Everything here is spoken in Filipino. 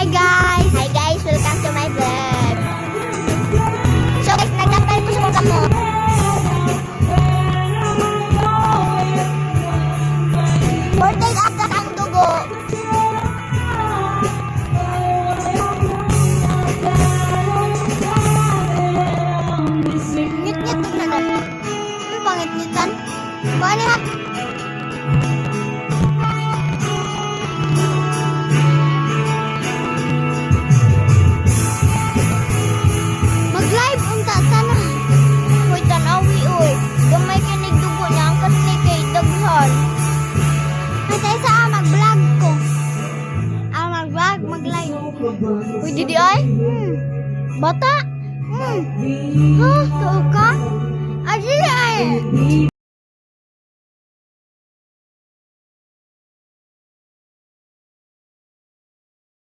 Hi guys, welcome to my vlog. So guys, nag-apply po sa mga mo. Birthday after ang dugo. Ngit-ngit na lang. Ano pangit-ngitan? Paano ha? Mag-live unta sana. Hoy tanawi oy. Gamay kinig dugo niya ang kasi kay daghan. Kasi sa mag-vlog ko. Mag-vlog, mag-live. Uy didi ay? Bata? Ha? Tuo ka? Adi ay.